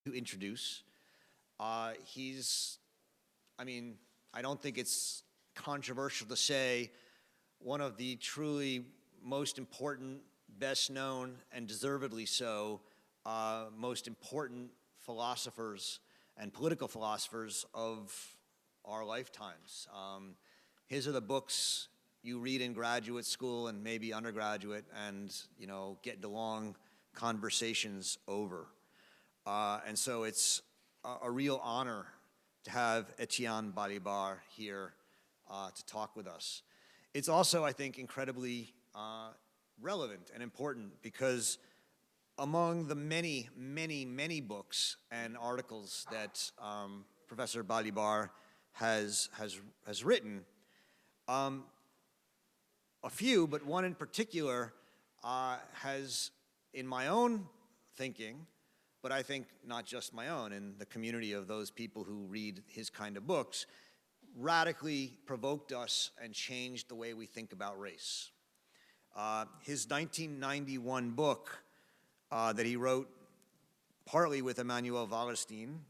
to introduce. I don't think it's controversial to say one of the truly most important, best known, and deservedly so, most important philosophers and political philosophers of our lifetimes. His are the books you read in graduate school and maybe undergraduate and, get the long conversations over. And so it's a real honor to have Etienne Balibar here to talk with us. It's also, I think, incredibly relevant and important because among the many, many, many books and articles that Professor Balibar has written, a few, but one in particular has, in my own thinking, but I think not just my own, in the community of those people who read his kind of books, radically provoked us and changed the way we think about race. His 1991 book that he wrote partly with Emmanuel Wallerstein,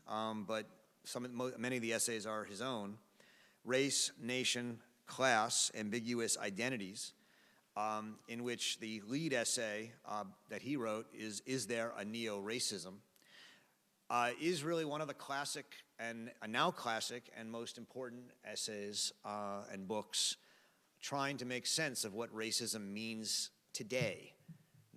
but many of the essays are his own, Race, Nation, Class, Ambiguous Identities, in which the lead essay that he wrote is there a neo-racism, is really one of the classic and now classic and most important essays and books trying to make sense of what racism means today,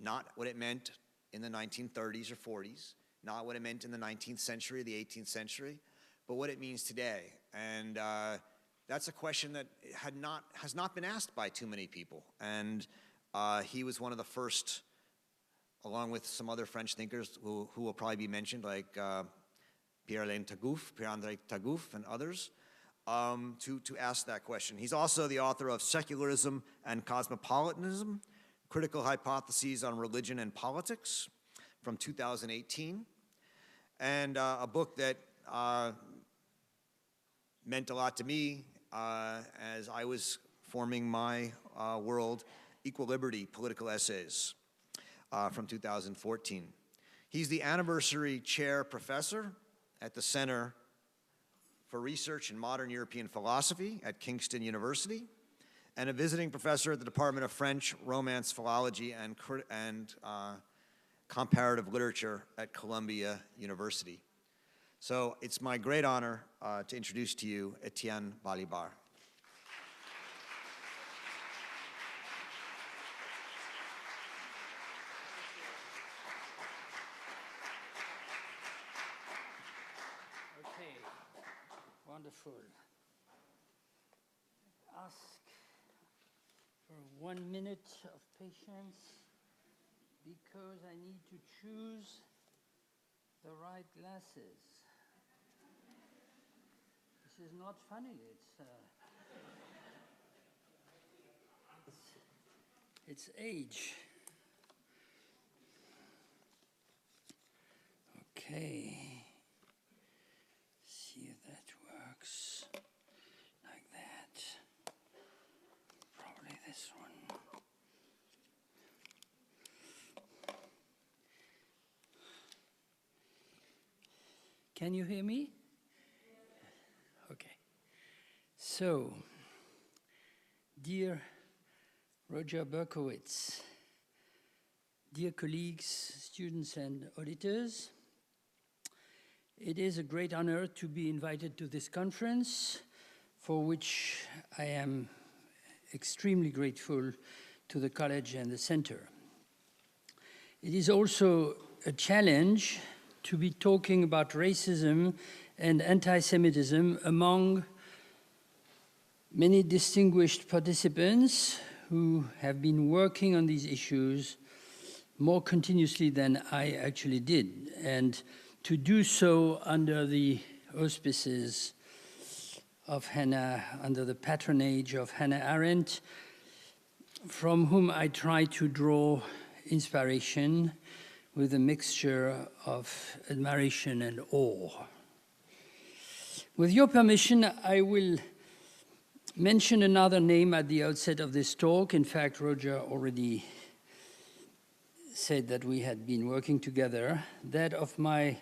not what it meant in the 1930s or 40s, not what it meant in the 19th century, the 18th century, but what it means today. And that's a question that has not been asked by too many people. And he was one of the first, along with some other French thinkers who will probably be mentioned, like Pierre-André Tagouf and others, to ask that question. He's also the author of Secularism and Cosmopolitanism, Critical Hypotheses on Religion and Politics from 2018, and a book that meant a lot to me as I was forming my world, Equal Liberty, Political Essays from 2014. He's the anniversary chair professor at the Center for Research in Modern European Philosophy at Kingston University, and a visiting professor at the Department of French, Romance, Philology, and Comparative Literature at Columbia University. So it's my great honor to introduce to you Etienne Balibar. Okay, wonderful. Ask for 1 minute of patience because I need to choose the right glasses. This is not funny. It's age. Okay. See if that works. Like that. Probably this one. Can you hear me? Okay. So, dear Roger Berkowitz, dear colleagues, students, and auditors, it is a great honor to be invited to this conference, for which I am extremely grateful to the college and the center. It is also a challenge to be talking about racism and anti-Semitism among many distinguished participants who have been working on these issues more continuously than I actually did, and to do so under the auspices of Hannah, under the patronage of Hannah Arendt, from whom I try to draw inspiration with a mixture of admiration and awe. With your permission, I will mention another name at the outset of this talk. In fact, Roger already said that we had been working together, that of my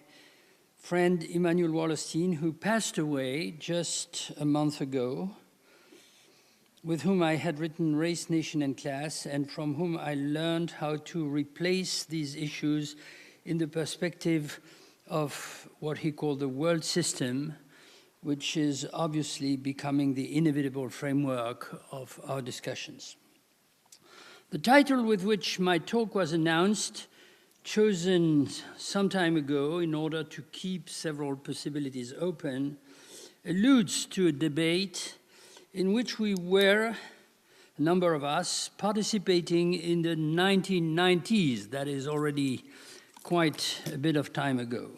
friend Immanuel Wallerstein, who passed away just a month ago, with whom I had written Race, Nation, and Class, and from whom I learned how to replace these issues in the perspective of what he called the world system, which is obviously becoming the inevitable framework of our discussions. The title with which my talk was announced, chosen some time ago in order to keep several possibilities open, alludes to a debate in which we were, a number of us, participating in the 1990s, that is already quite a bit of time ago,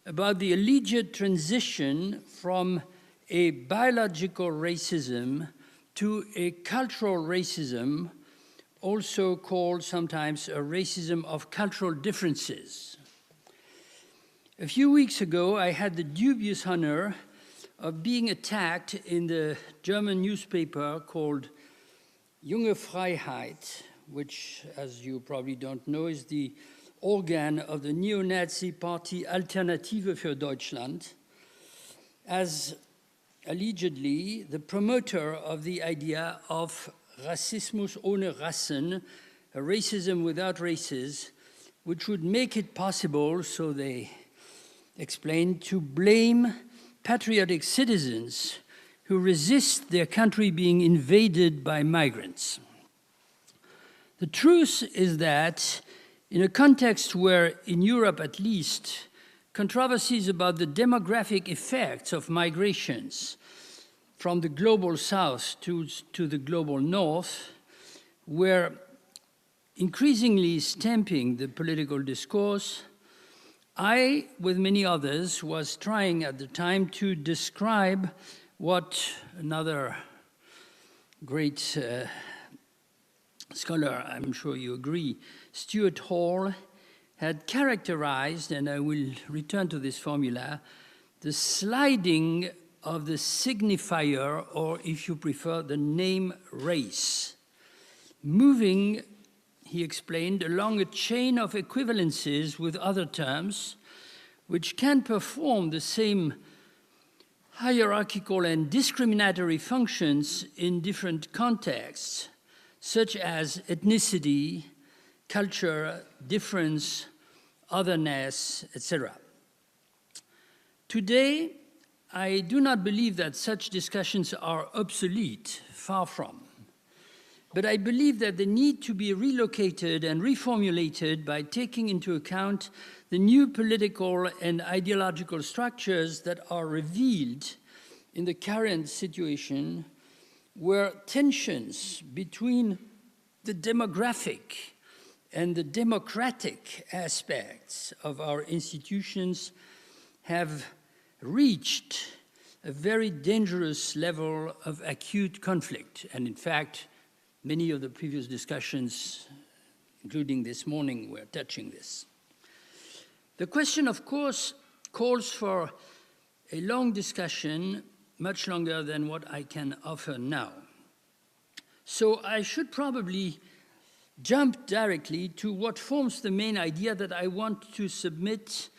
about the alleged transition from a biological racism to a cultural racism, also called sometimes a racism of cultural differences. A few weeks ago, I had the dubious honor of being attacked in the German newspaper called Junge Freiheit, which, as you probably don't know, is the organ of the neo-Nazi party Alternative für Deutschland, as allegedly the promoter of the idea of Rassismus ohne Rassen, a racism without races, which would make it possible, so they explained, to blame patriotic citizens who resist their country being invaded by migrants. The truth is that in a context where, in Europe at least, controversies about the demographic effects of migrations from the global south to the global north were increasingly stamping the political discourse, I, with many others, was trying at the time to describe what another great scholar, I'm sure you agree, Stuart Hall, had characterized, and I will return to this formula, the sliding of the signifier, or if you prefer, the name race, moving, he explained, along a chain of equivalences with other terms, which can perform the same hierarchical and discriminatory functions in different contexts, such as ethnicity, culture, difference, otherness, etc. Today, I do not believe that such discussions are obsolete, far from. But I believe that they need to be relocated and reformulated by taking into account the new political and ideological structures that are revealed in the current situation, where tensions between the demographic and the democratic aspects of our institutions have reached a very dangerous level of acute conflict. And in fact, many of the previous discussions, including this morning, were touching this. The question, of course, calls for a long discussion, much longer than what I can offer now. So I should probably jump directly to what forms the main idea that I want to submit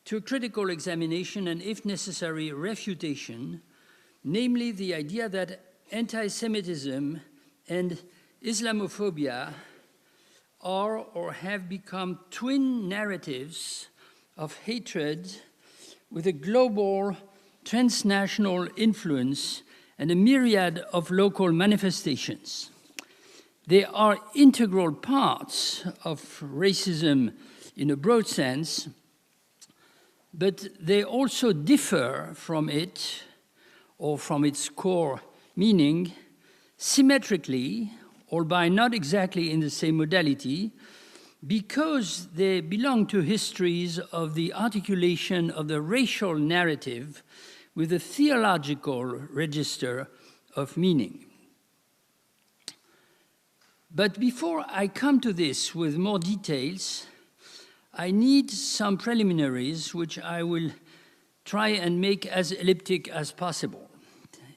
to a critical examination and, if necessary, refutation, namely the idea that anti-Semitism and Islamophobia are or have become twin narratives of hatred with a global, transnational influence and a myriad of local manifestations. They are integral parts of racism in a broad sense, but they also differ from it, or from its core meaning, symmetrically, albeit not exactly in the same modality, because they belong to histories of the articulation of the racial narrative with a theological register of meaning. But before I come to this with more details, I need some preliminaries, which I will try and make as elliptic as possible.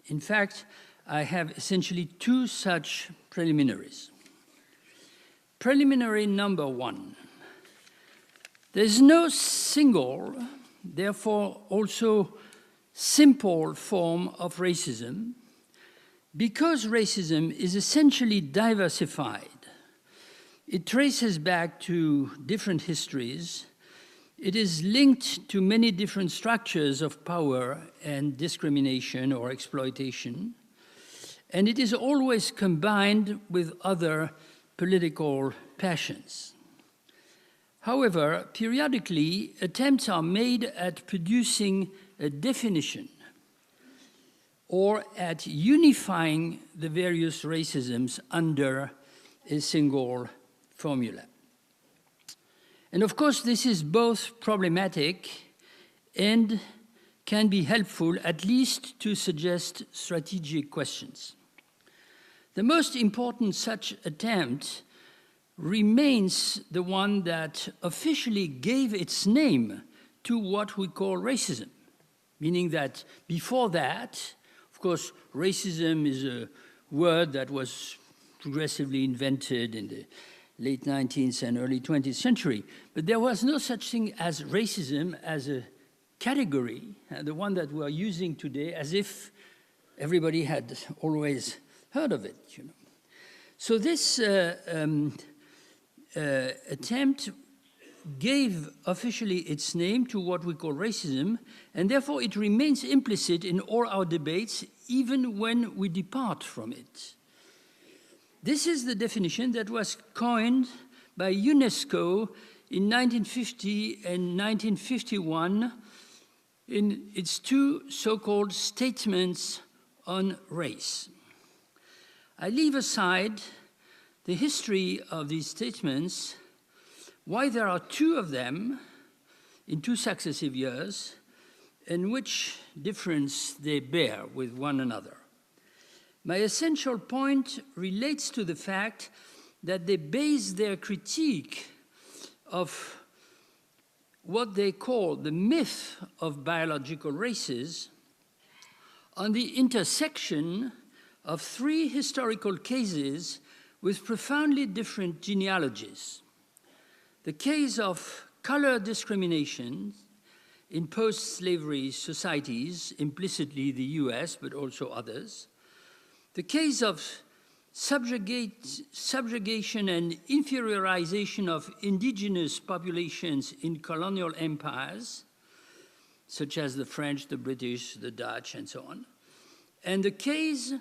In fact, I have essentially two such preliminaries. Preliminary number one. There's no single therefore also simple form of racism, because racism is essentially diversified. It traces back to different histories. It is linked to many different structures of power and discrimination or exploitation. And it is always combined with other political passions. However, periodically, attempts are made at producing a definition or at unifying the various racisms under a single formula. And of course, this is both problematic and can be helpful, at least to suggest strategic questions. The most important such attempt remains the one that officially gave its name to what we call racism, meaning that before that, of course, racism is a word that was progressively invented in the late 19th and early 20th century, but there was no such thing as racism as a category, the one that we are using today, as if everybody had always heard of it, you know. So this attempt gave officially its name to what we call racism, and therefore it remains implicit in all our debates, even when we depart from it. This is the definition that was coined by UNESCO in 1950 and 1951 in its two so-called statements on race. I leave aside the history of these statements, why there are two of them in two successive years, and which difference they bear with one another. My essential point relates to the fact that they base their critique of what they call the myth of biological races on the intersection of three historical cases with profoundly different genealogies. The case of color discrimination in post-slavery societies, implicitly the US, but also others. The case of subjugation and inferiorization of indigenous populations in colonial empires, such as the French, the British, the Dutch, and so on. And the case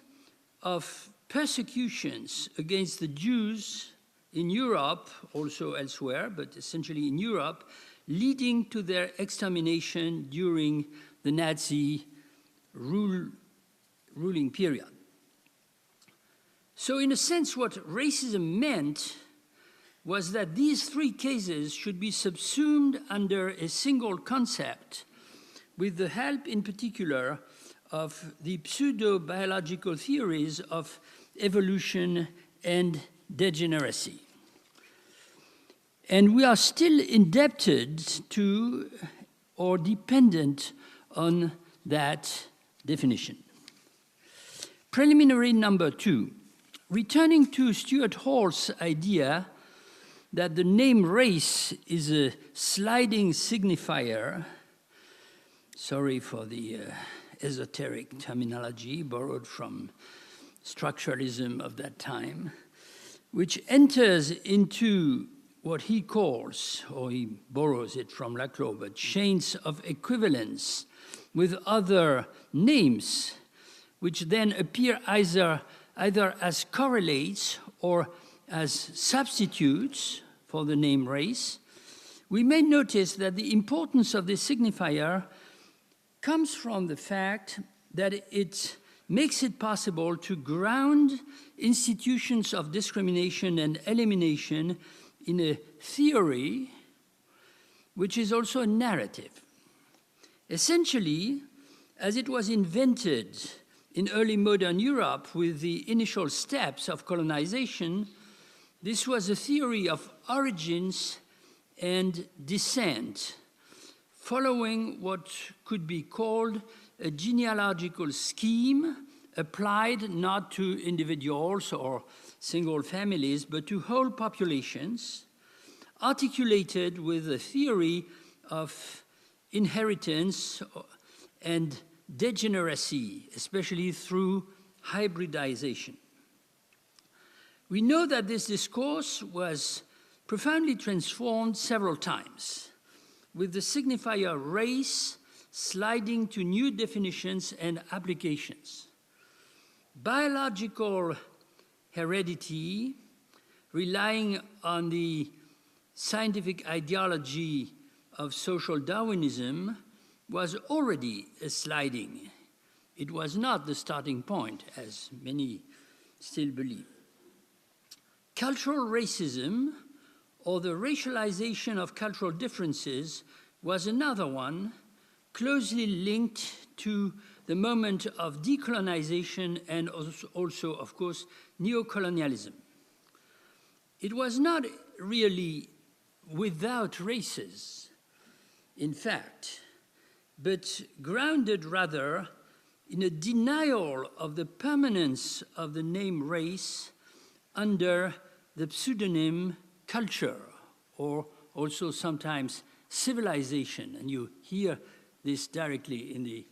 of persecutions against the Jews in Europe, also elsewhere, but essentially in Europe, leading to their extermination during the Nazi ruling period. So in a sense, what racism meant was that these three cases should be subsumed under a single concept, with the help in particular of the pseudo-biological theories of evolution and degeneracy. And we are still indebted to or dependent on that definition. Preliminary number 2. Returning to Stuart Hall's idea that the name race is a sliding signifier, sorry for the esoteric terminology borrowed from structuralism of that time, which enters into what he calls, or he borrows it from Laclau, but chains of equivalence with other names, which then appear either as correlates or as substitutes for the name race, we may notice that the importance of this signifier comes from the fact that it makes it possible to ground institutions of discrimination and elimination in a theory, which is also a narrative. Essentially, as it was invented in early modern Europe with the initial steps of colonization, this was a theory of origins and descent, following what could be called a genealogical scheme applied not to individuals or single families, but to whole populations, articulated with a theory of inheritance and degeneracy, especially through hybridization. We know that this discourse was profoundly transformed several times, with the signifier race sliding to new definitions and applications. Biological heredity, relying on the scientific ideology of social Darwinism, was already a sliding. It was not the starting point, as many still believe. Cultural racism, or the racialization of cultural differences, was another one, closely linked to the moment of decolonization and also, of course, neocolonialism. It was not really without races, in fact, but grounded rather in a denial of the permanence of the name race under the pseudonym culture, or also sometimes civilization. And you hear this directly in the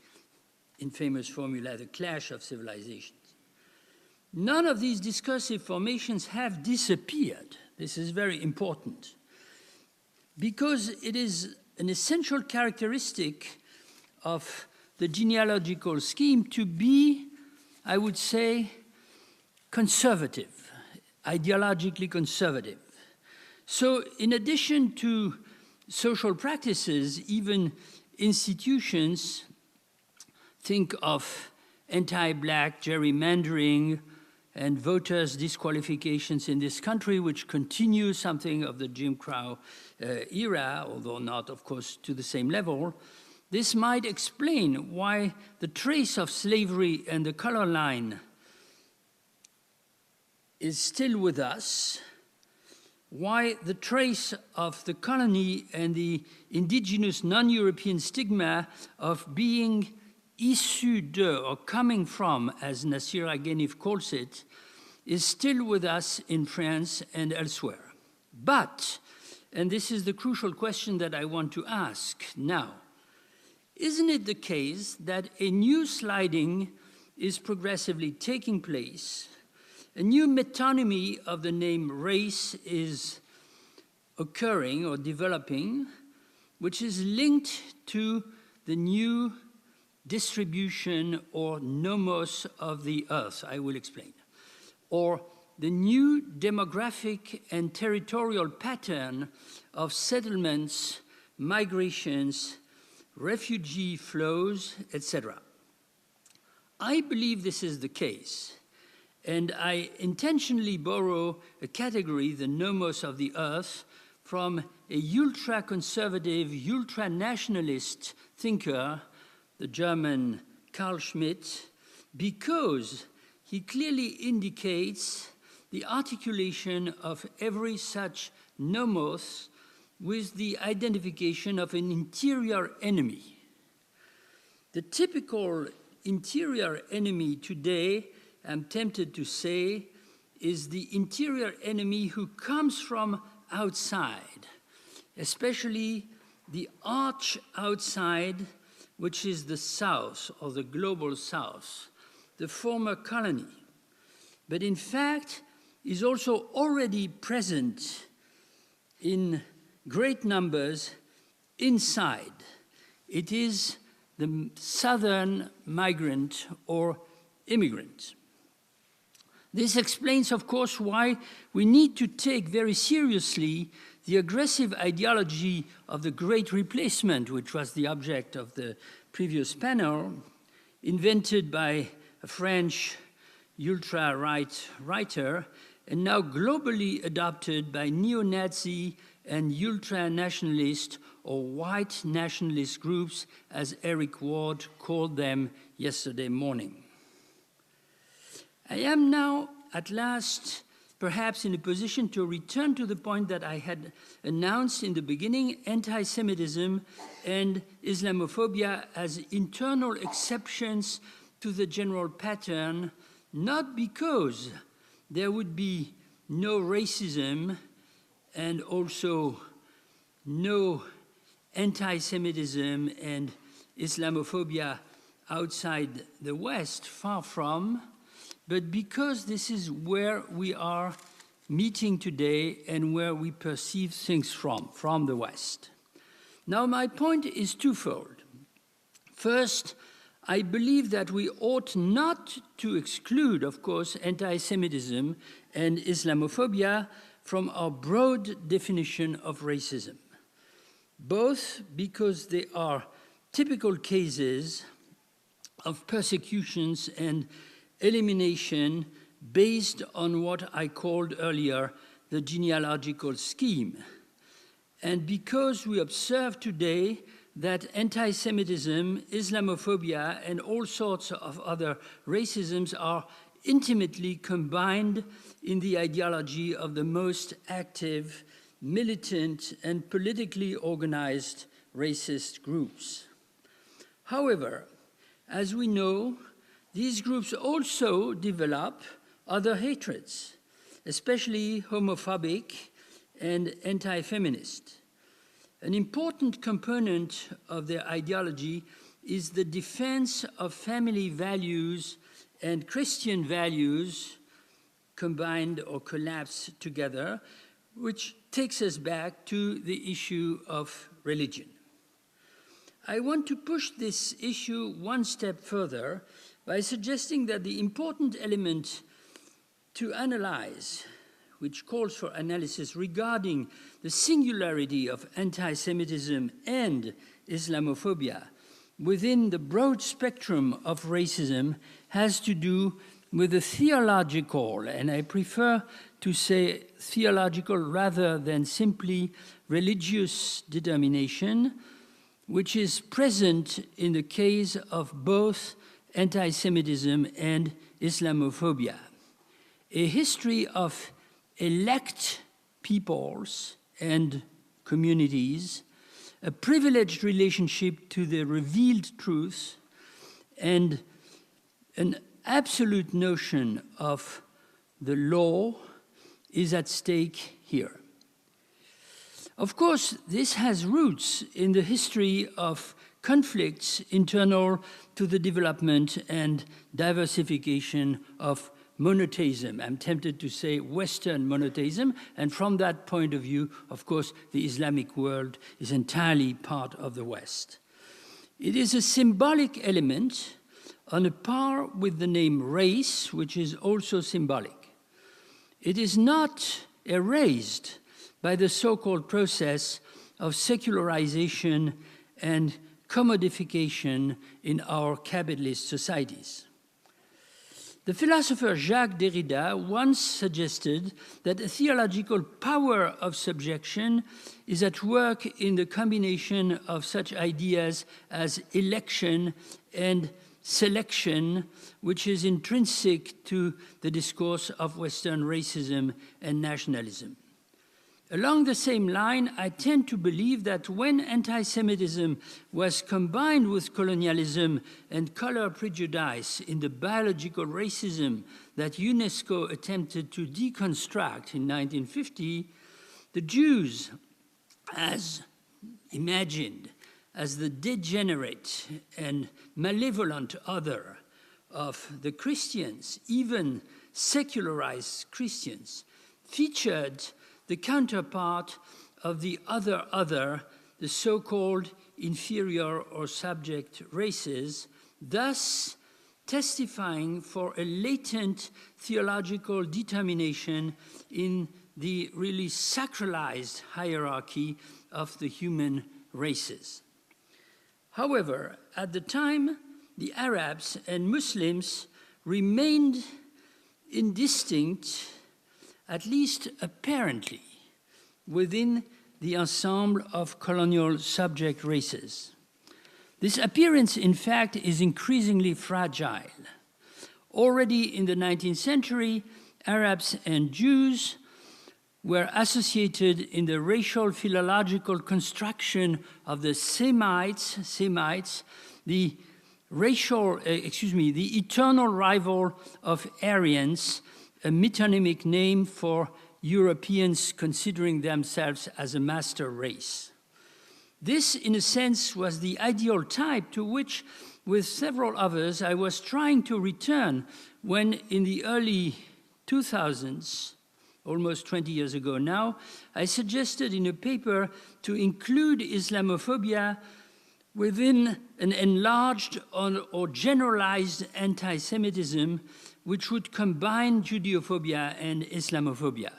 infamous formula, the clash of civilizations. None of these discursive formations have disappeared. This is very important, because it is an essential characteristic of the genealogical scheme to be, I would say, conservative, ideologically conservative. So in addition to social practices, even institutions, think of anti-black gerrymandering and voters' disqualifications in this country, which continue something of the Jim Crow era, although not, of course, to the same level. This might explain why the trace of slavery and the color line is still with us, why the trace of the colony and the indigenous non-European stigma of being issu de, or coming from, as Nasir Aghenif calls it, is still with us in France and elsewhere. But, and this is the crucial question that I want to ask now, isn't it the case that a new sliding is progressively taking place? A new metonymy of the name race is occurring or developing, which is linked to the new distribution or nomos of the earth, I will explain, or the new demographic and territorial pattern of settlements, migrations, refugee flows, etc. I believe this is the case, and I intentionally borrow a category, the nomos of the earth, from a ultra-conservative, ultra-nationalist thinker, the German Carl Schmitt, because he clearly indicates the articulation of every such nomos with the identification of an interior enemy. The typical interior enemy today, I'm tempted to say, is the interior enemy who comes from outside, especially the arch outside, which is the South, or the global South, the former colony, but in fact is also already present in great numbers inside. It is the southern migrant or immigrant. This explains, of course, why we need to take very seriously the aggressive ideology of the Great Replacement, which was the object of the previous panel, invented by a French ultra-right writer, and now globally adopted by neo-Nazi and ultra-nationalist or white nationalist groups, as Eric Ward called them yesterday morning. I am now, at last, perhaps in a position to return to the point that I had announced in the beginning: anti-Semitism and Islamophobia as internal exceptions to the general pattern, not because there would be no racism and also no anti-Semitism and Islamophobia outside the West, far from, but because this is where we are meeting today and where we perceive things from the West. Now, my point is twofold. First, I believe that we ought not to exclude, of course, anti-Semitism and Islamophobia from our broad definition of racism, both because they are typical cases of persecutions and elimination based on what I called earlier the genealogical scheme, and because we observe today that anti-Semitism, Islamophobia, and all sorts of other racisms are intimately combined in the ideology of the most active, militant, and politically organized racist groups. However, as we know, these groups also develop other hatreds, especially homophobic and anti-feminist. An important component of their ideology is the defense of family values and Christian values combined or collapsed together, which takes us back to the issue of religion. I want to push this issue one step further by suggesting that the important element to analyze, which calls for analysis regarding the singularity of anti-Semitism and Islamophobia within the broad spectrum of racism, has to do with the theological, and I prefer to say theological rather than simply religious determination, which is present in the case of both anti-Semitism and Islamophobia. A history of elect peoples and communities, a privileged relationship to the revealed truth, and an absolute notion of the law is at stake here. Of course, this has roots in the history of conflicts internal to the development and diversification of monotheism. I'm tempted to say Western monotheism, and from that point of view, of course, the Islamic world is entirely part of the West. It is a symbolic element on a par with the name race, which is also symbolic. It is not erased by the so-called process of secularization and commodification in our capitalist societies. The philosopher Jacques Derrida once suggested that a theological power of subjection is at work in the combination of such ideas as election and selection, which is intrinsic to the discourse of Western racism and nationalism. Along the same line, I tend to believe that when anti-Semitism was combined with colonialism and color prejudice in the biological racism that UNESCO attempted to deconstruct in 1950, the Jews, as imagined as the degenerate and malevolent other of the Christians, even secularized Christians, featured the counterpart of the other, the so-called inferior or subject races, thus testifying for a latent theological determination in the really sacralized hierarchy of the human races. However, at the time, the Arabs and Muslims remained indistinct, at least apparently, within the ensemble of colonial subject races. This appearance, in fact, is increasingly fragile. Already in the 19th century, Arabs and Jews were associated in the racial philological construction of the Semites, the eternal rival of Aryans, a metonymic name for Europeans considering themselves as a master race. This, in a sense, was the ideal type to which, with several others, I was trying to return when, in the early 2000s, almost 20 years ago now, I suggested in a paper to include Islamophobia within an enlarged or generalized anti-Semitism which would combine Judeophobia and Islamophobia.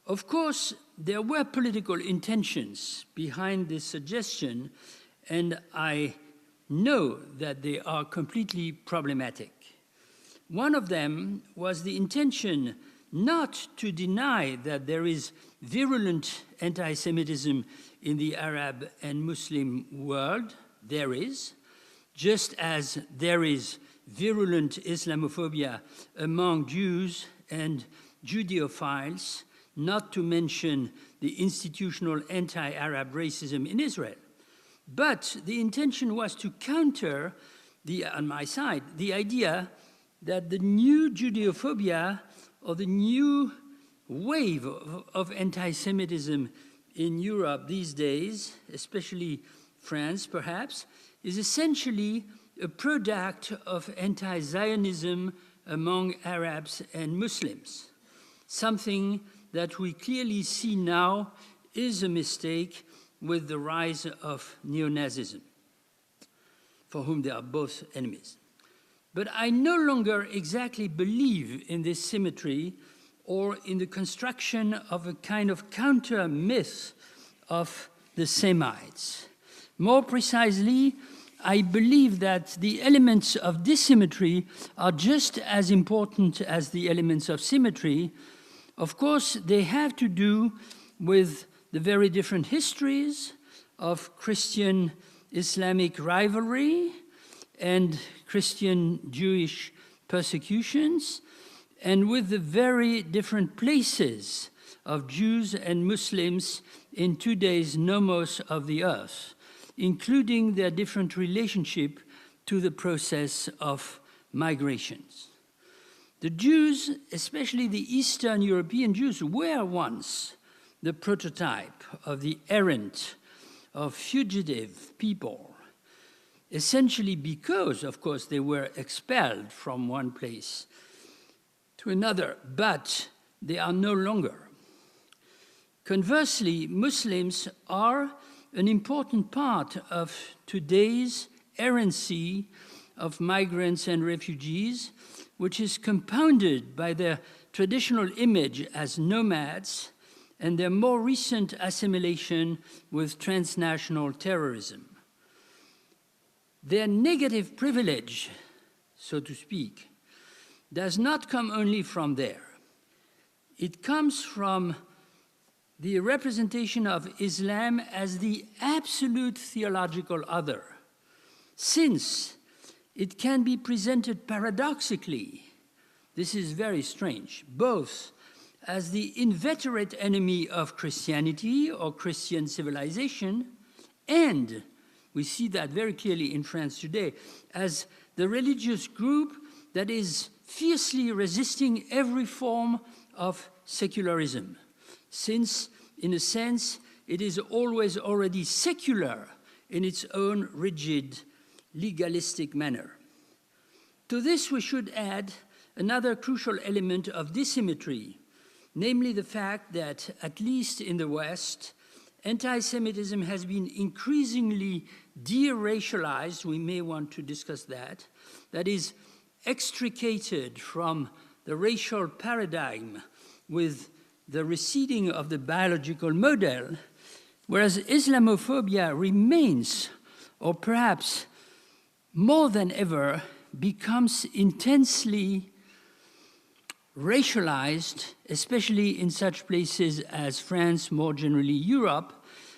Of course, there were political intentions behind this suggestion, and I know that they are completely problematic. One of them was the intention not to deny that there is virulent anti-Semitism in the Arab and Muslim world. There is, just as there is virulent Islamophobia among Jews and Judeophiles, not to mention the institutional anti-Arab racism in Israel. But the intention was to counter, on my side, the idea that the new Judeophobia or the new wave of anti-Semitism in Europe these days, especially France perhaps, is essentially a product of anti-Zionism among Arabs and Muslims, something that we clearly see now is a mistake with the rise of neo-Nazism, for whom they are both enemies. But I no longer exactly believe in this symmetry or in the construction of a kind of counter-myth of the Semites. More precisely, I believe that the elements of dissymmetry are just as important as the elements of symmetry. Of course, they have to do with the very different histories of Christian-Islamic rivalry and Christian-Jewish persecutions, and with the very different places of Jews and Muslims in today's nomos of the earth, including their different relationship to the process of migrations. The Jews, especially the Eastern European Jews, were once the prototype of the errant, of fugitive people, essentially because, of course, they were expelled from one place to another, but they are no longer. Conversely, Muslims are an important part of today's errancy of migrants and refugees, which is compounded by their traditional image as nomads and their more recent assimilation with transnational terrorism. Their negative privilege, so to speak, does not come only from there. It comes from the representation of Islam as the absolute theological other, since it can be presented paradoxically, this is very strange, both as the inveterate enemy of Christianity or Christian civilization, and we see that very clearly in France today, as the religious group that is fiercely resisting every form of secularism, since, in a sense, it is always already secular in its own rigid, legalistic manner. To this we should add another crucial element of dissymmetry, namely the fact that, at least in the West, anti-Semitism has been increasingly de-racialized, we may want to discuss that is extricated from the racial paradigm with the receding of the biological model, whereas Islamophobia remains, or perhaps more than ever, becomes intensely racialized, especially in such places as France, more generally Europe,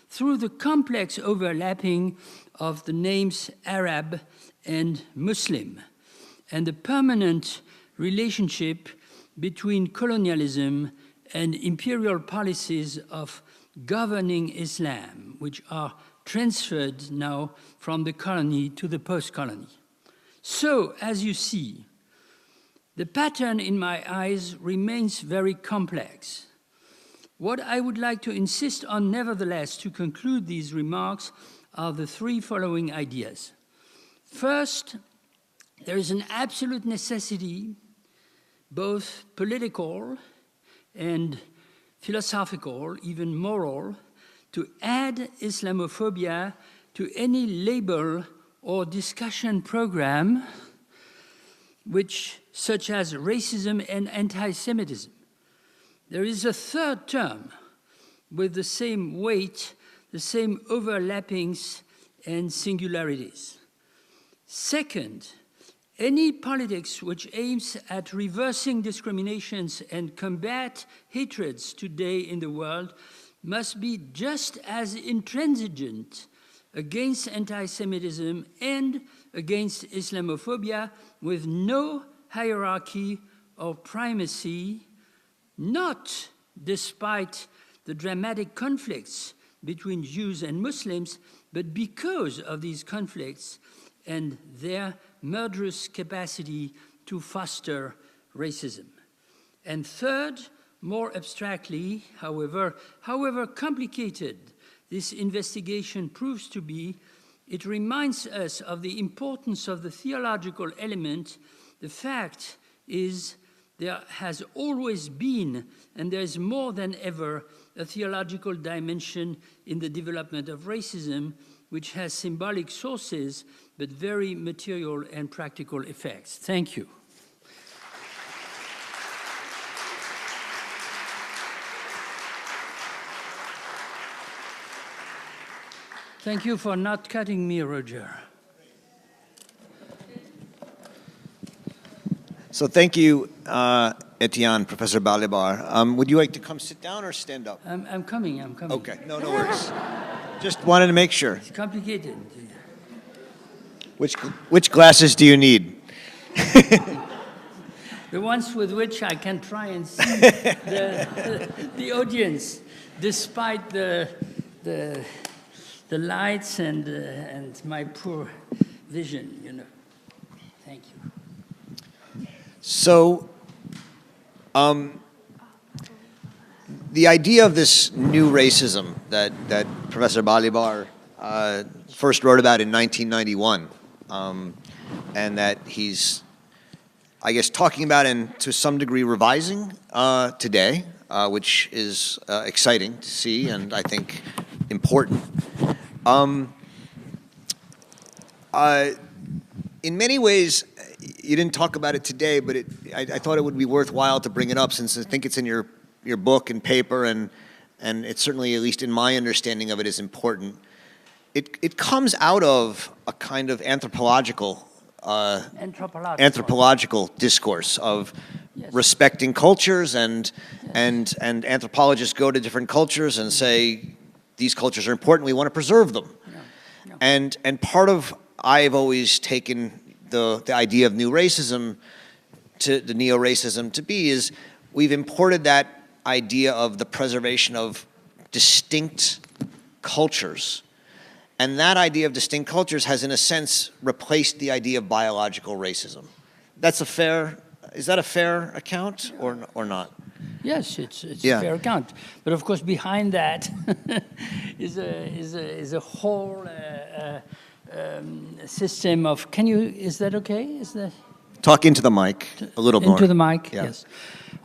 through the complex overlapping of the names Arab and Muslim, and the permanent relationship between colonialism and imperial policies of governing Islam, which are transferred now from the colony to the post-colony. So, as you see, the pattern in my eyes remains very complex. What I would like to insist on, nevertheless, to conclude these remarks are the three following ideas. First, there is an absolute necessity, both political and philosophical, even moral, to add Islamophobia to any label or discussion program such as racism and anti-Semitism. There is a third term with the same weight, the same overlappings and singularities. Second, any politics which aims at reversing discriminations and combat hatreds today in the world must be just as intransigent against anti-Semitism and against Islamophobia, with no hierarchy or primacy, not despite the dramatic conflicts between Jews and Muslims, but because of these conflicts and their murderous capacity to foster racism. And third, more abstractly, however complicated this investigation proves to be, it reminds us of the importance of the theological element. The fact is, there has always been, and there is more than ever, a theological dimension in the development of racism, which has symbolic sources, but very material and practical effects. Thank you. Thank you for not cutting me, Roger. So thank you, Etienne, Professor Balibar. Would you like to come sit down or stand up? I'm coming. Okay, no worries. Just wanted to make sure. It's complicated. Which glasses do you need? The ones with which I can try and see the audience, despite the lights and my poor vision, you know. Thank you. So, the idea of this new racism that Professor Balibar first wrote about in 1991, and that he's, I guess, talking about and to some degree revising today, which is exciting to see and I think important. In many ways, you didn't talk about it today, but I thought it would be worthwhile to bring it up since I think it's in your book and paper, and it's certainly, at least in my understanding of it, is important. It comes out of a kind of anthropological discourse of respecting cultures, and anthropologists go to different cultures and say, these cultures are important, we want to preserve them. And part of, I've always taken the idea of new racism, to the neo-racism to be, is we've imported that idea of the preservation of distinct cultures. And that idea of distinct cultures has, in a sense, replaced the idea of biological racism. Is that a fair account or not? Yes, it's a fair account. But of course, behind that is a whole system of, is that okay? Talk into the mic a little more. Into the mic, yeah. Yes.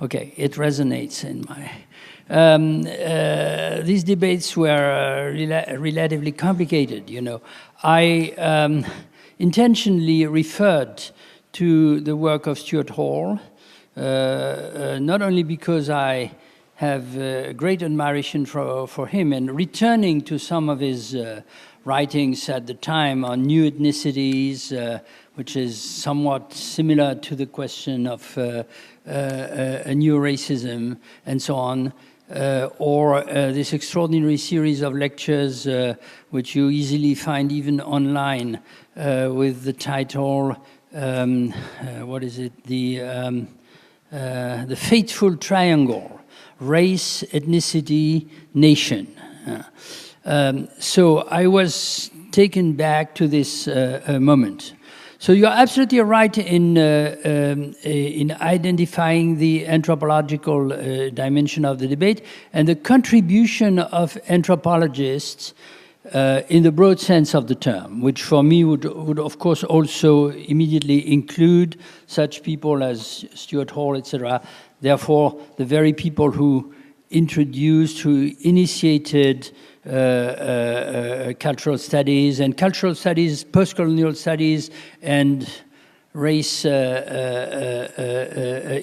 Okay, it resonates in my... these debates were relatively complicated, you know. I intentionally referred to the work of Stuart Hall, not only because I have great admiration for him, and returning to some of his writings at the time on new ethnicities, which is somewhat similar to the question of a new racism and so on, or this extraordinary series of lectures which you easily find even online with the title, what is it, the Fateful Triangle, Race, Ethnicity, Nation. So I was taken back to this moment. So you're absolutely right in identifying the anthropological dimension of the debate and the contribution of anthropologists in the broad sense of the term, which for me would of course also immediately include such people as Stuart Hall, etc. Therefore, the very people who introduced, who initiated cultural studies, post-colonial studies, and race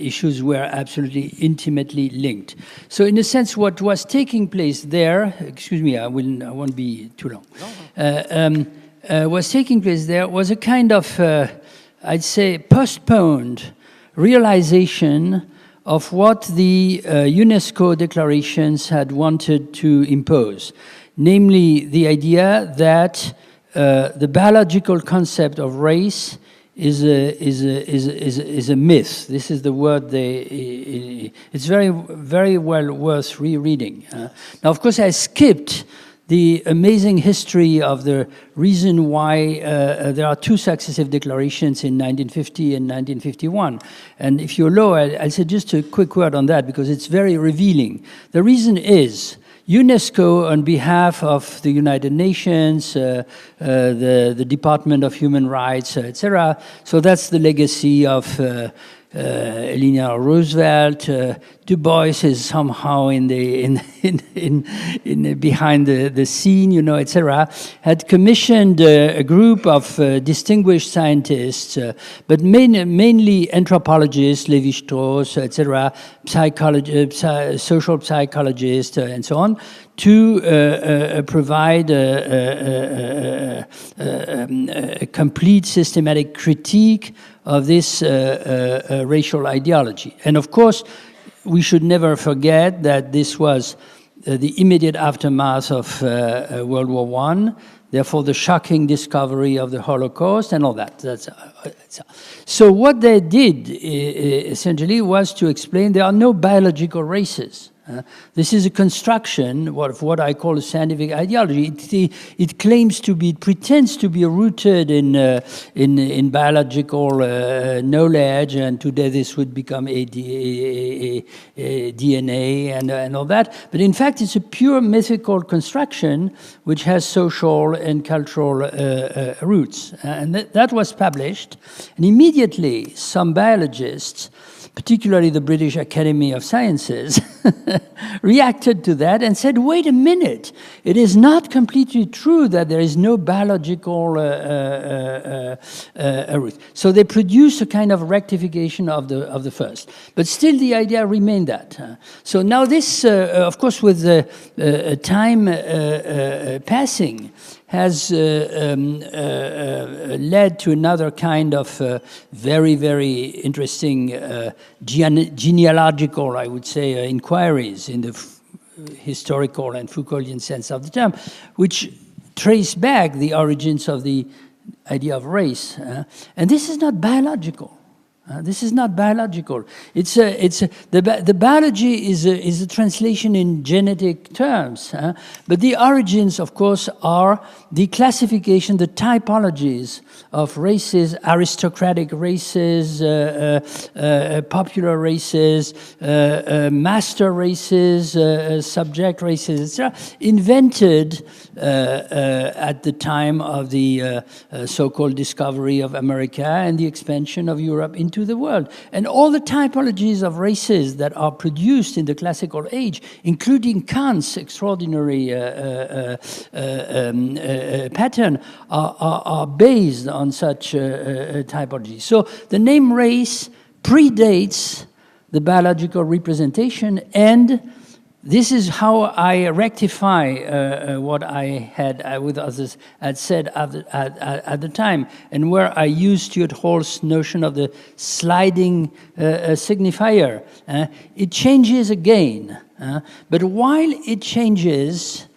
issues were absolutely intimately linked. So in a sense, what was taking place there, excuse me, I won't be too long, was taking place there was a kind of, I'd say, postponed realization of what the UNESCO declarations had wanted to impose, namely the idea that the biological concept of race is a myth. This is the word it's very well worth rereading. Now, of course, I skipped the amazing history of the reason why there are two successive declarations in 1950 and 1951. And if you allow, I'll say just a quick word on that because it's very revealing. The reason is UNESCO, on behalf of the United Nations, the Department of Human Rights, etc. So that's the legacy of Eleanor Roosevelt. Du Bois is somehow behind the scene, you know, etc. Had commissioned a group of distinguished scientists, but mainly anthropologists, Lévi-Strauss, etc., social psychologists, and so on, to provide a complete systematic critique of this racial ideology. And of course, we should never forget that this was the immediate aftermath of World War I, therefore the shocking discovery of the Holocaust and all that. So what they did, essentially, was to explain there are no biological races. This is a construction of what I call a scientific ideology. It claims to be, it pretends to be rooted in biological knowledge, and today this would become DNA and all that. But in fact, it's a pure mythical construction which has social and cultural roots. And that was published, and immediately some biologists, particularly the British Academy of Sciences, reacted to that and said, wait a minute, it is not completely true that there is no biological root. So they produced a kind of rectification of the first. But still the idea remained that. So now this, of course, with time passing, has led to another kind of very, very interesting genealogical, I would say, inquiries in the historical and Foucauldian sense of the term, which trace back the origins of the idea of race. And this is not biological. This is not biological. The biology is a translation in genetic terms, but the origins, of course, are the classification, the typologies of races, aristocratic races, popular races, master races, subject races, etc., invented at the time of the so-called discovery of America and the expansion of Europe into the world. And all the typologies of races that are produced in the classical age, including Kant's extraordinary pattern, are based on such typologies. So the name race predates the biological representation, and this is how I rectify what I had with others had said at the time, and where I used Stuart Hall's notion of the sliding signifier. It changes again, but while it changes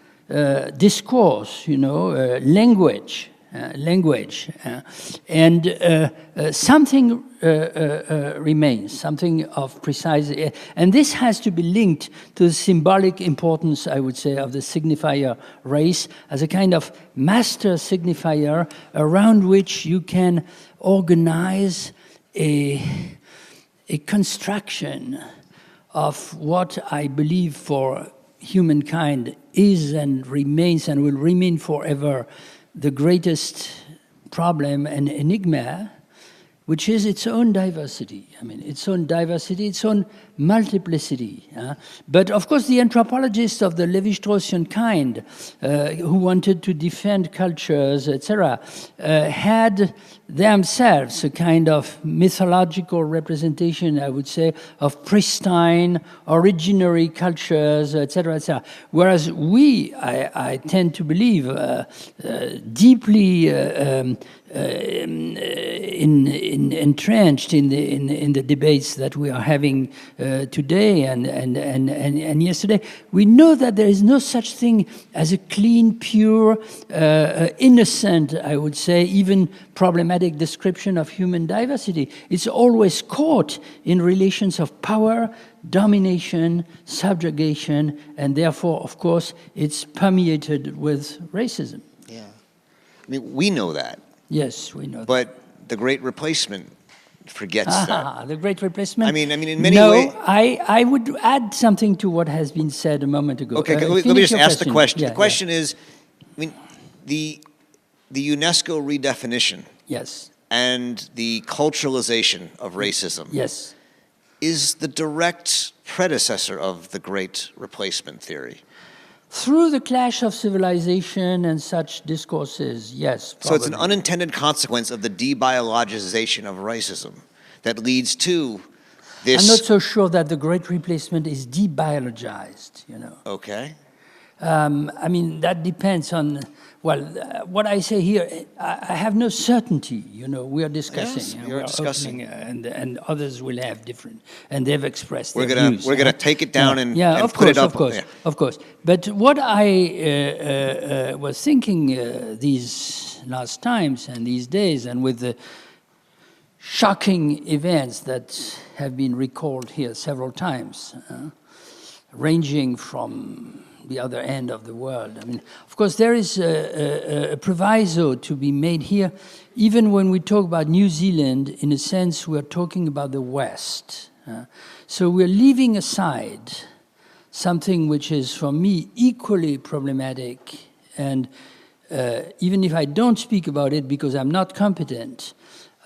discourse, language, language. And something remains, something of precise, and this has to be linked to the symbolic importance, I would say, of the signifier race as a kind of master signifier around which you can organize a construction of what I believe for humankind is and remains and will remain forever the greatest problem and enigma, which is its own diversity. I mean, its own diversity, its own multiplicity. But of course, the anthropologists of the Levi-Straussian kind, who wanted to defend cultures, etc., had themselves a kind of mythological representation, I would say, of pristine, originary cultures, etc., etc. Whereas we, I tend to believe, deeply entrenched in the debates that we are having today and yesterday, we know that there is no such thing as a clean, pure, innocent, I would say, even problematic description of human diversity. It's always caught in relations of power, domination, subjugation, and therefore, of course, it's permeated with racism. Yeah. I mean, we know that. Yes, we know that. But the Great Replacement forgets that. The Great Replacement? I mean, in many ways... No, I would add something to what has been said a moment ago. Okay, let me just ask the question. Yeah, the question is, I mean, the UNESCO redefinition yes, and the culturalization of racism yes, is the direct predecessor of the Great Replacement theory. Through the clash of civilization and such discourses, yes. Probably. So it's an unintended consequence of the debiologization of racism that leads to this... I'm not so sure that the Great Replacement is debiologized, you know. Okay. I mean, that depends on, well, what I say here, I have no certainty, you know, we are discussing. Yes, we are discussing. And others will have different, and they've expressed their views. We're gonna take it down and of put course, it up. Of course, of course. But what I was thinking these last times and these days, and with the shocking events that have been recalled here several times, ranging from the other end of the world. I mean, of course, there is a proviso to be made here. Even when we talk about New Zealand, in a sense, we're talking about the West. So we're leaving aside something which is, for me, equally problematic. And even if I don't speak about it because I'm not competent,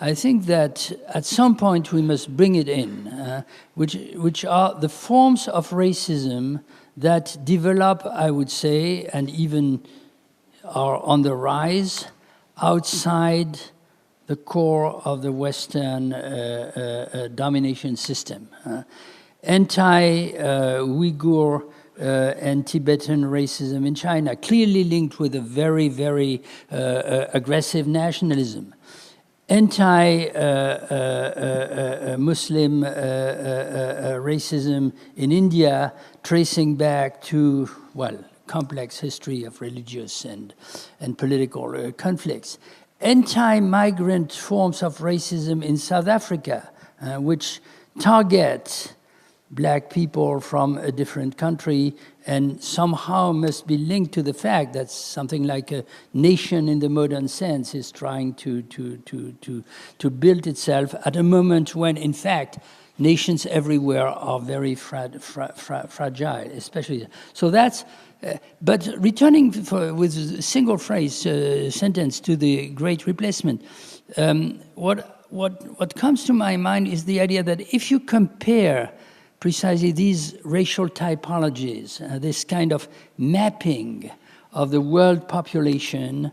I think that at some point we must bring it in, which are the forms of racism that develop, I would say, and even are on the rise outside the core of the Western domination system. Anti-Uyghur and Tibetan racism in China, clearly linked with a very, very aggressive nationalism. Anti-Muslim racism in India, tracing back to, well, complex history of religious and political conflicts. Anti-migrant forms of racism in South Africa, which target black people from a different country and somehow must be linked to the fact that something like a nation in the modern sense is trying to build itself at a moment when, in fact, nations everywhere are very fragile, especially. So that's, but returning with a single phrase, sentence to the Great Replacement, what comes to my mind is the idea that if you compare precisely these racial typologies, this kind of mapping of the world population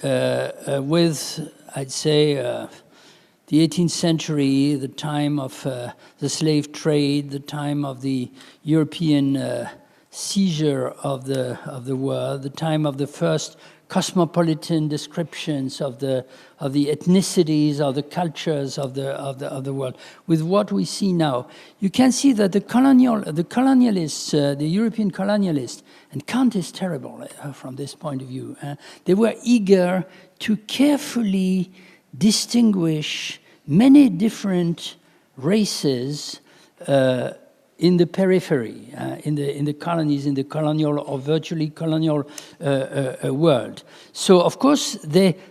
with, I'd say, the 18th century, the time of the slave trade, the time of the European seizure of the world, the time of the first cosmopolitan descriptions of the ethnicities, of the cultures of the world, with what we see now, you can see that the colonialists, the European colonialists, and Kant is terrible from this point of view. They were eager to carefully distinguish many different races in the periphery, in the colonies, in the colonial or virtually colonial world. So, of course,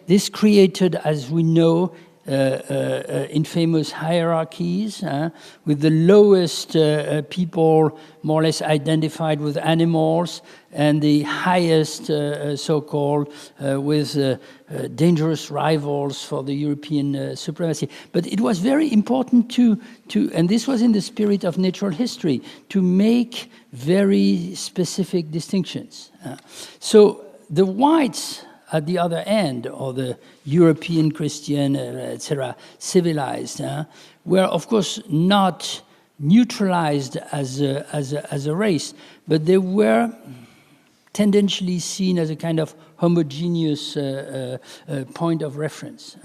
this created, as we know, infamous hierarchies, with the lowest people more or less identified with animals, and the highest, so-called, with dangerous rivals for the European supremacy. But it was very important to, and this was in the spirit of natural history, to make very specific distinctions. So the whites at the other end, or the European Christian, etc., civilized, were of course not neutralized as a race, but they were tendentially seen as a kind of homogeneous point of reference.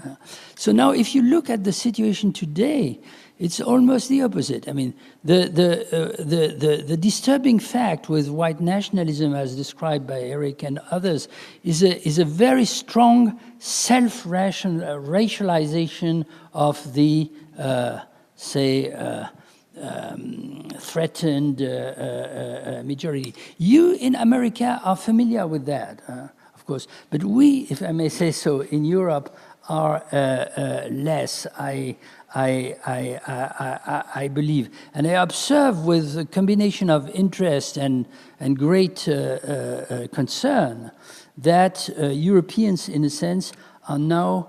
So now, if you look at the situation today, it's almost the opposite. I mean, the disturbing fact with white nationalism, as described by Eric and others, is a very strong self-racialization of the, threatened majority. You in America are familiar with that, of course, but we, if I may say so, in Europe are less, I believe. And I observe with a combination of interest and great concern that Europeans, in a sense, are now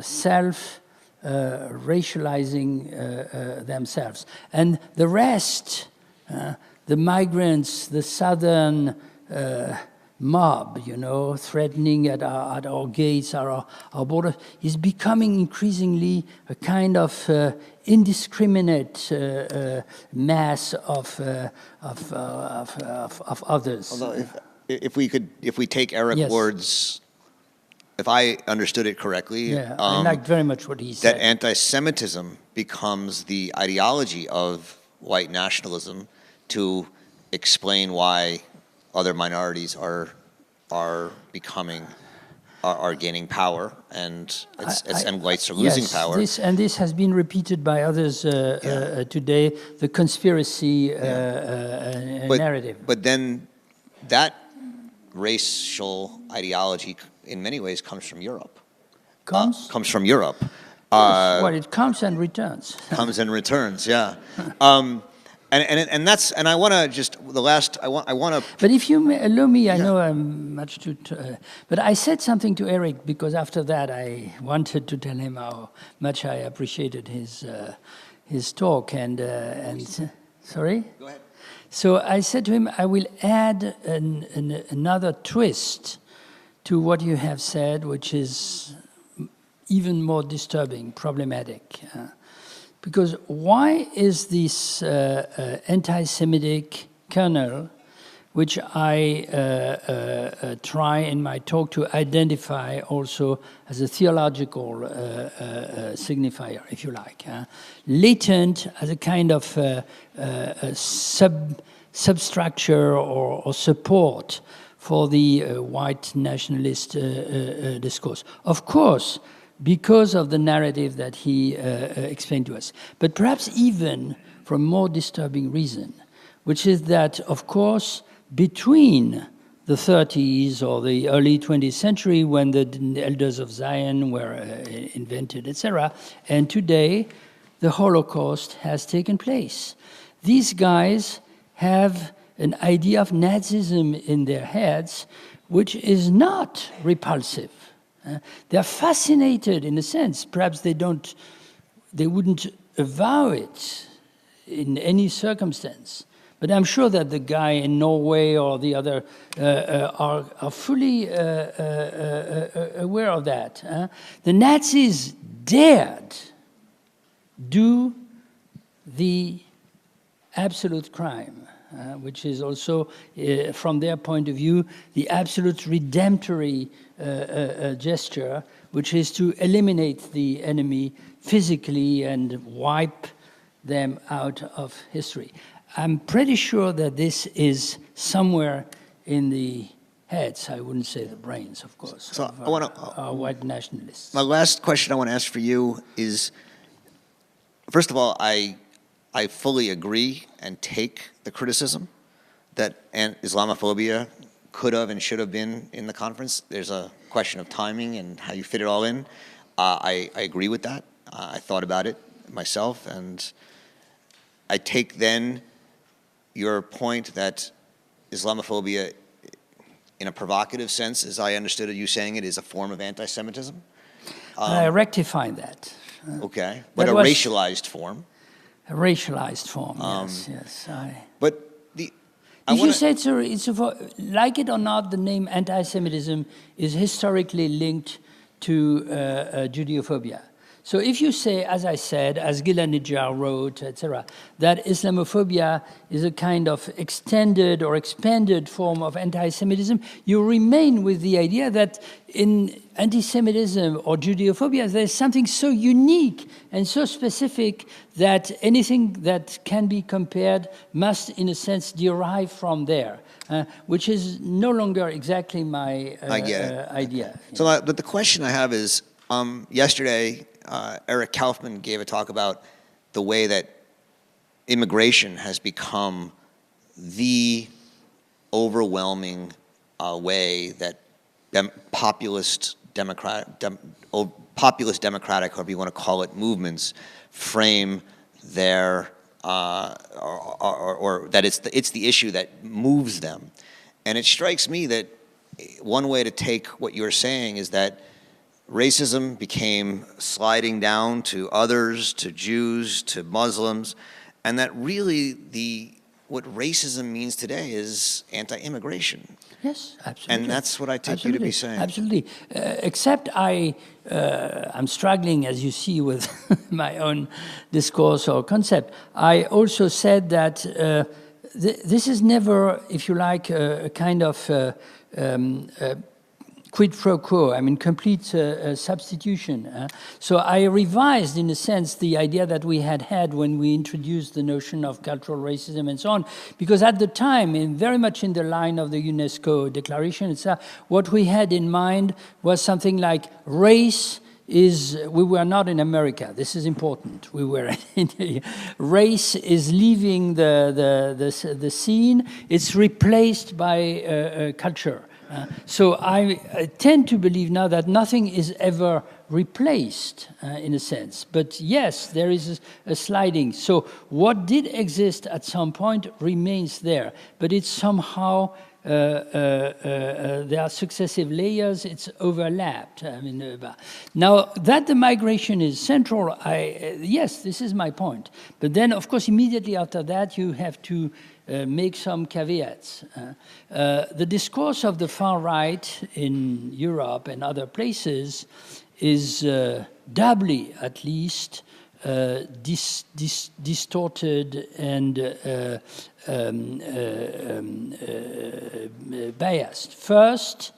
self-racializing themselves. And the rest, the migrants, the southern mob, you know, threatening at our gates, our border, is becoming increasingly a kind of indiscriminate mass of others. Although, if we take Eric's words, if I understood it correctly, yeah, I liked very much what he said. That anti-Semitism becomes the ideology of white nationalism to explain why other minorities are gaining power, and whites are losing power. This has been repeated by others today. The conspiracy narrative. But then that racial ideology, in many ways, comes from Europe. Comes from Europe. Well, it comes and returns. Comes and returns, yeah. And that's, and I want to just, the last, I want to. But if you allow me, I know I'm much too, but I said something to Eric, because after that I wanted to tell him how much I appreciated his talk, and sorry? Go ahead. So I said to him, I will add another twist to what you have said, which is even more disturbing, problematic. Because why is this anti-Semitic kernel, which I try in my talk to identify also as a theological signifier, if you like, latent as a kind of substructure or support for the white nationalist discourse? Of course, because of the narrative that he explained to us. But perhaps even for a more disturbing reason, which is that, of course, between the 30s or the early 20th century, when the Elders of Zion were invented, etc., and today, the Holocaust has taken place. These guys have an idea of Nazism in their heads, which is not repulsive. They're fascinated, in a sense. Perhaps they wouldn't avow it in any circumstance. But I'm sure that the guy in Norway or the other are fully aware of that. The Nazis dared do the absolute crime which is also, from their point of view, the absolute redemptory gesture, which is to eliminate the enemy physically and wipe them out of history. I'm pretty sure that this is somewhere in the heads, I wouldn't say the brains, of course, So of our white nationalists. My last question I want to ask for you is, first of all, I fully agree and take the criticism that Islamophobia could have and should have been in the conference. There's a question of timing and how you fit it all in. I agree with that. I thought about it myself, and I take then your point that Islamophobia, in a provocative sense, as I understood you saying it, is a form of anti-Semitism. I rectify that. Okay, but a racialized form. A racialized form, yes. But If you say like it or not, the name anti-Semitism is historically linked to Judeophobia. So if you say, as I said, as Gilad Nijjar wrote, etc., that Islamophobia is a kind of extended or expanded form of anti-Semitism, you remain with the idea that in anti-Semitism or Judeophobia, there's something so unique and so specific that anything that can be compared must, in a sense, derive from there, which is no longer exactly my idea. So but the question I have is, yesterday, Eric Kaufman gave a talk about the way that immigration has become the overwhelming way that populist democratic, however you want to call it, movements frame their, or that it's the issue that moves them. And it strikes me that one way to take what you're saying is that racism became sliding down to others, to Jews, to Muslims, and that really what racism means today is anti-immigration. Yes, absolutely. And that's what I take you to be saying. Absolutely. Except I'm struggling, as you see, with my own discourse or concept. I also said that this is never, if you like, a kind of quid pro quo, I mean, complete substitution. So I revised, in a sense, the idea that we had when we introduced the notion of cultural racism and so on, because at the time, very much in the line of the UNESCO declaration, what we had in mind was something like race we were not in America. This is important. We were race is leaving the scene. It's replaced by culture. So I tend to believe now that nothing is ever replaced, in a sense. But yes, there is a sliding. So what did exist at some point remains there. But it's somehow, there are successive layers, it's overlapped. I mean, now that the migration is central, yes, this is my point. But then, of course, immediately after that, you have to make some caveats. The discourse of the far right in Europe and other places is doubly, at least, distorted and biased. First,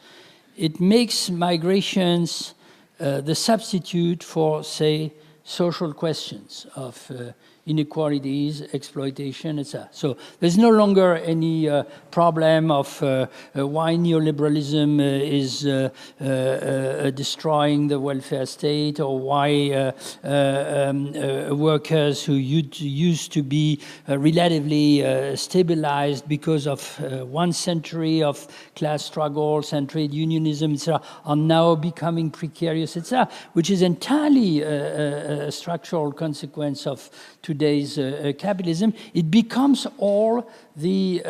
it makes migrations the substitute for, say, social questions of inequalities, exploitation, etc. So there's no longer any problem of why neoliberalism is destroying the welfare state, or why workers who used to be relatively stabilized because of 1 century of class struggles and trade unionism, etc., are now becoming precarious, etc., which is entirely a structural consequence of today's capitalism. It becomes all the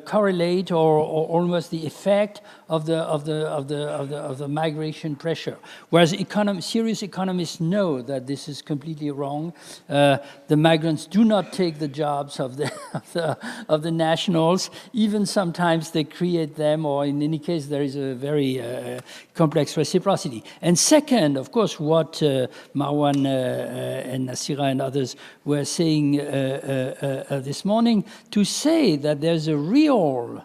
correlate or almost the effect of the migration pressure. Whereas serious economists know that this is completely wrong. The migrants do not take the jobs of the nationals. Even sometimes they create them, or in any case there is a very complex reciprocity. And second, of course, what Marwan and Nasira and others were saying this morning, to say say that there's a real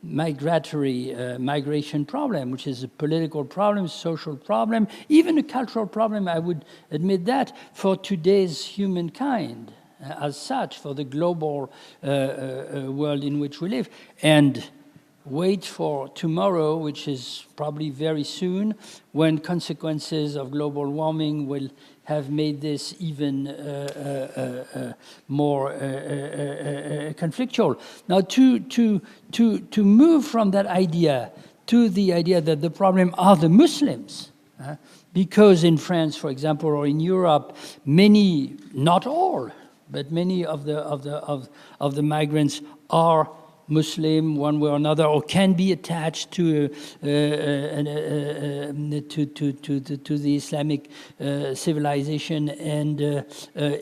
migration problem, which is a political problem, social problem, even a cultural problem, I would admit that, for today's humankind as such, for the global world in which we live. And wait for tomorrow, which is probably very soon, when consequences of global warming will have made this even more conflictual. Now, to move from that idea to the idea that the problem are the Muslims, because in France, for example, or in Europe, many, not all, but many of the migrants are Muslim, one way or another, or can be attached to the Islamic civilization and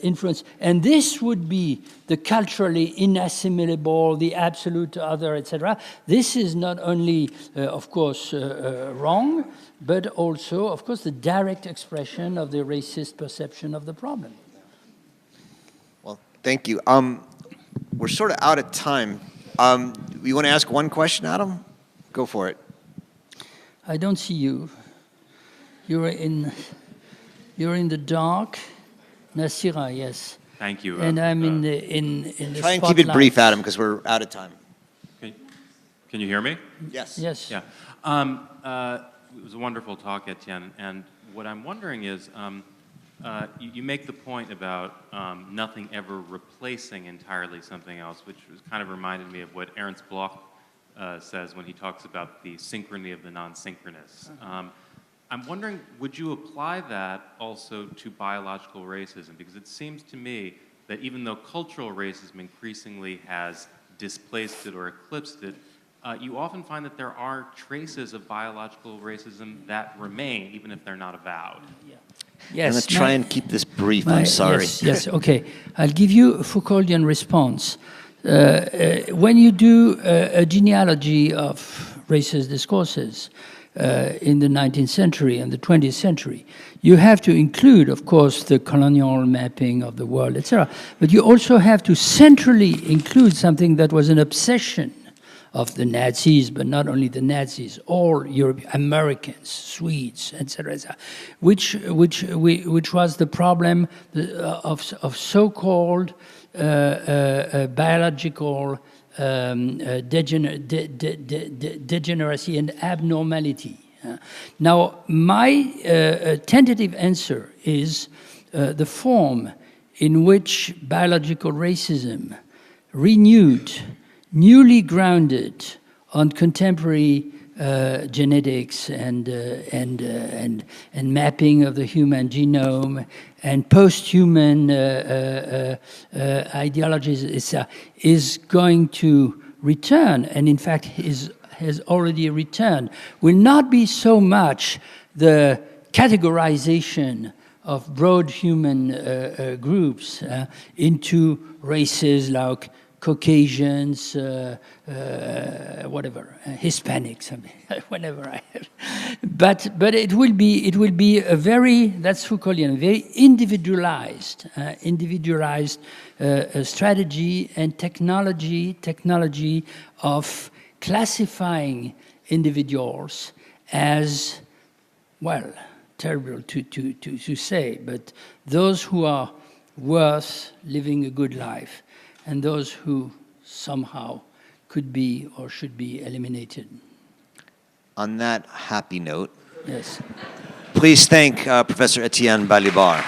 influence. And this would be the culturally inassimilable, the absolute other, etc. This is not only, of course, wrong, but also, of course, the direct expression of the racist perception of the problem. Well, thank you. We're sort of out of time. You want to ask one question, Adam? Go for it. I don't see you. You're in the dark. Nasira, yes. Thank you. And I'm in the Try and keep it brief, Adam, because we're out of time. Can you hear me? Yes. Yes. Yeah. It was a wonderful talk, Etienne. And what I'm wondering is, you make the point about nothing ever replacing entirely something else, which was kind of reminded me of what Ernst Bloch says when he talks about the synchrony of the non-synchronous. I'm wondering, would you apply that also to biological racism? Because it seems to me that even though cultural racism increasingly has displaced it or eclipsed it, you often find that there are traces of biological racism that remain, even if they're not avowed. Yeah. Yes. I'm going to try and keep this brief. I'm sorry. Yes, okay. I'll give you a Foucauldian response. When you do a genealogy of racist discourses in the 19th century and the 20th century, you have to include, of course, the colonial mapping of the world, etc. But you also have to centrally include something that was an obsession of the Nazis, but not only the Nazis, all Americans, Swedes, etc., which was the problem of so-called biological degeneracy and abnormality. Now, my tentative answer is the form in which biological racism renewed, newly grounded on contemporary genetics and mapping of the human genome and post-human ideologies is going to return, and in fact has already returned, will not be so much the categorization of broad human groups into races like Caucasians, whatever, Hispanics, whatever. But it will be a very, that's Foucauldian, very individualized strategy and technology of classifying individuals as, well, terrible to say, but those who are worth living a good life, and those who somehow could be or should be eliminated. On that happy note, yes, please thank Professor Etienne Balibar.